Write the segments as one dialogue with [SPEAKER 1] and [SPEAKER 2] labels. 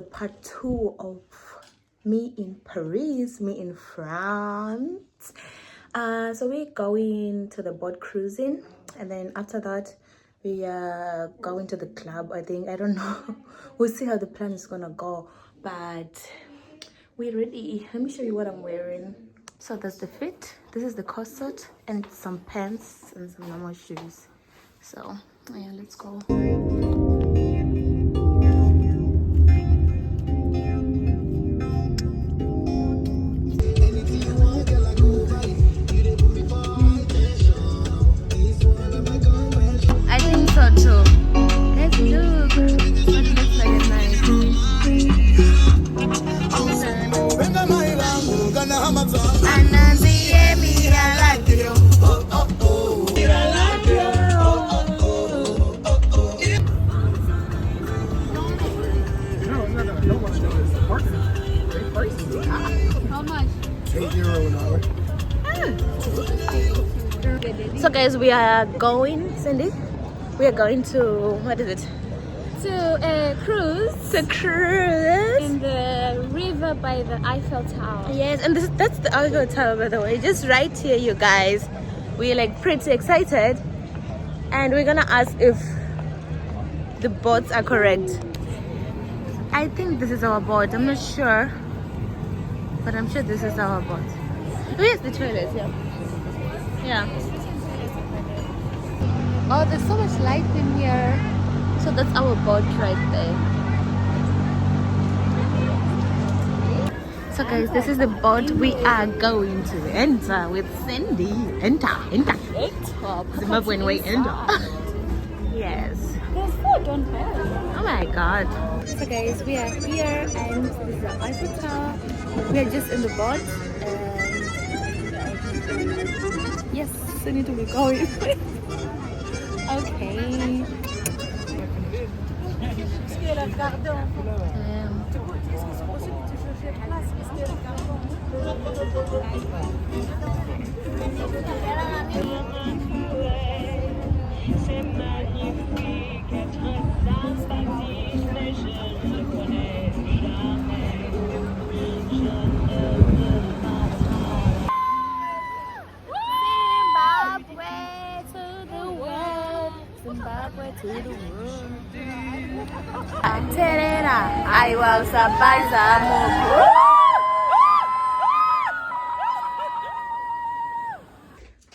[SPEAKER 1] the part 2 of me in Paris, me in France. So we're going to the boat cruising, and then after that we are going to the club. I think, I don't know. We'll see how the plan is gonna go, but we're ready. Let me show you what I'm wearing. So that's the fit. This is the corset and some pants and some normal shoes. So yeah, let's go. I think so too. Let's look. It looks like a nice.
[SPEAKER 2] How much?
[SPEAKER 3] €8 an hour.
[SPEAKER 1] So guys, we are going, Cindy, we are going to, what is it?
[SPEAKER 2] To a cruise
[SPEAKER 1] To cruise.
[SPEAKER 2] in the river by the Eiffel Tower.
[SPEAKER 1] Yes, and that's the Eiffel Tower, by the way, just right here, you guys. We're like pretty excited, and we're gonna ask if the boats are correct. I think this is our boat. I'm not sure, but I'm sure this is our boat. Where's the toilet? Yeah. Oh, there's so much light in here. So that's our boat right there. So guys, this is the boat we are going to enter with Cindy. Enter. Zimbabwean way, enter. Yes.
[SPEAKER 2] There's food on board.
[SPEAKER 1] Oh my god.
[SPEAKER 2] So guys, we are here and this is the Eiffel Tower. We are just in the boat and yes, we need to be going. Okay.
[SPEAKER 1] I will survive.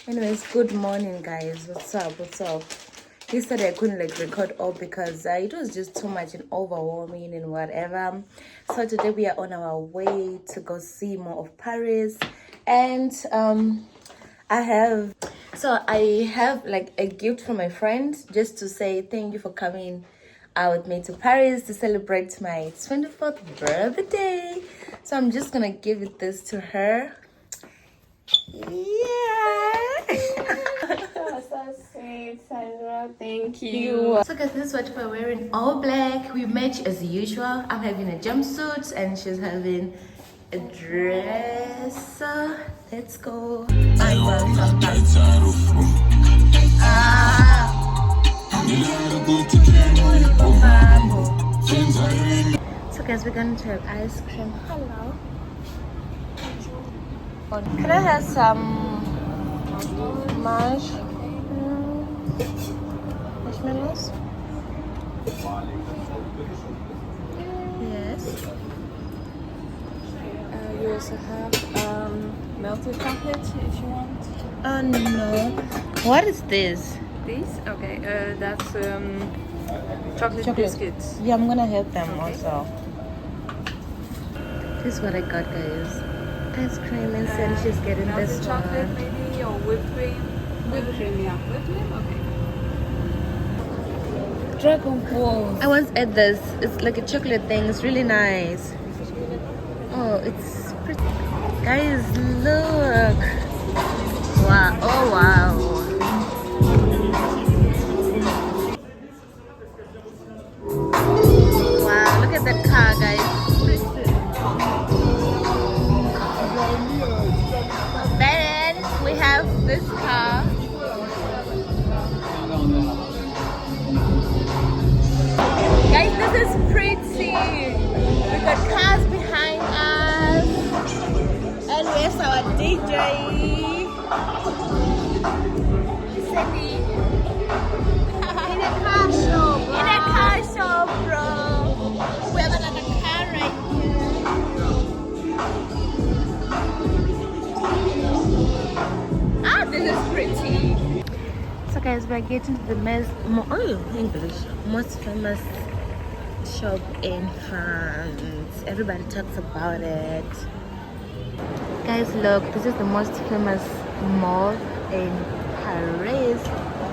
[SPEAKER 1] Anyways, good morning guys. What's up? Yesterday I couldn't like record all because it was just too much and overwhelming and whatever. So today we are on our way to go see more of Paris, and I have like a gift from my friend just to say thank you for coming out with me to Paris to celebrate my 24th birthday. So I'm just gonna give this to her. Yeah.
[SPEAKER 2] So sweet, Sandra. Thank you.
[SPEAKER 1] So guys, this is what we're wearing, all black. We match as usual. I'm having a jumpsuit and she's having a dress. Let's go. So guys, we're going to have ice cream. Hello. Can I have some marshmallows? Yes.
[SPEAKER 2] You also have melted chocolate if you want.
[SPEAKER 1] No. What is this?
[SPEAKER 2] This? Okay, that's chocolate biscuits.
[SPEAKER 1] Yeah, I'm gonna have them also. This is what I got, guys. Ice cream, and then she's getting this
[SPEAKER 2] chocolate
[SPEAKER 1] one.
[SPEAKER 2] maybe, or whipped cream? Whipped cream, yeah. Whipped cream? Okay. Dragon balls.
[SPEAKER 1] I once ate this. It's like a chocolate thing. It's really nice. Oh, it's pretty. Guys, look. Wow. Oh, wow. Wow, look at that car, guys. Then we have this car. Guys, this is pretty. got cars behind us. And where's our DJ? Cindy. In a car show, bro. In a car show, bro. We have another car right here. Ah, this is pretty. So guys, we're getting to the most famous shop in France. Everybody talks about it. Guys, look, this is the most famous mall in Paris.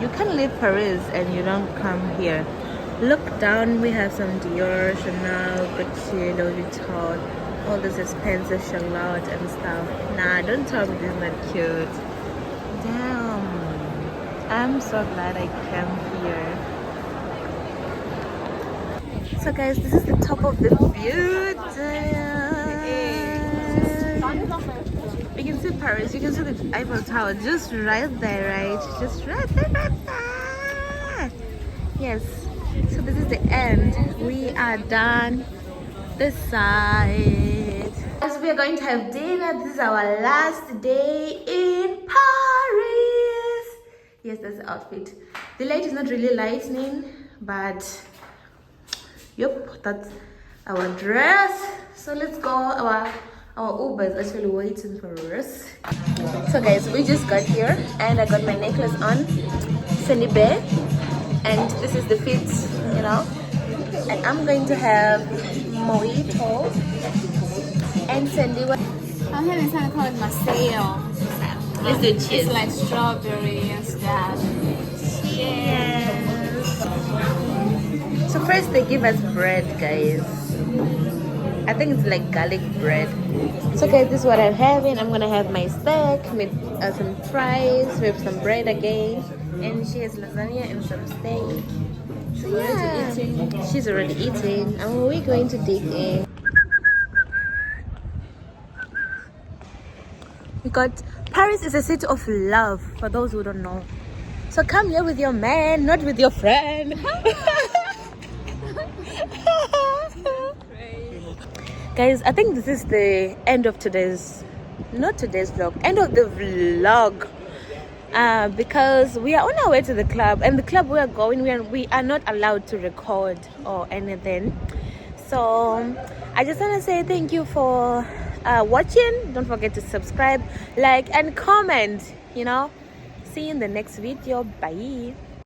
[SPEAKER 1] You can't leave Paris and you don't come here. Look down, we have some Dior, Chanel, Gucci, Louis Vuitton, all this expensive Charlotte and stuff. Nah, don't tell me this is not cute. Damn, I'm so glad I came here. So guys, this is the top of the view. You can see Paris, you can see the Eiffel Tower just right there, right? Just right there, right there. Yes, so this is the end. We are done this side. As we are going to have dinner, this is our last day in Paris. Yes, that's the outfit. The light is not really lightning, but yep, that's our dress. So let's go. Our Uber is actually waiting for us. So guys, we just got here and I got my necklace on, Sunny Bear, and this is the fit, you know. And I'm going to have mojito and Sandy.
[SPEAKER 2] I'm having something called Marseille.
[SPEAKER 1] Let's do cheers.
[SPEAKER 2] It's like strawberry and stuff.
[SPEAKER 1] Cheers. So first they give us bread, guys. I think it's like garlic bread. So guys, this is what I'm having. I'm gonna have my steak with some fries with some bread again, and she has lasagna and some steak. So yeah, she's already eating, and we're going to dig in. We got Paris is a city of love, for those who don't know. So come here with your man, not with your friend. Guys, I think this is the end of today's, not today's vlog, end of the vlog, because we are on our way to the club, and the club we are going, we are not allowed to record or anything. So I just want to say thank you for watching. Don't forget to subscribe, like and comment, you know. See you in the next video. Bye.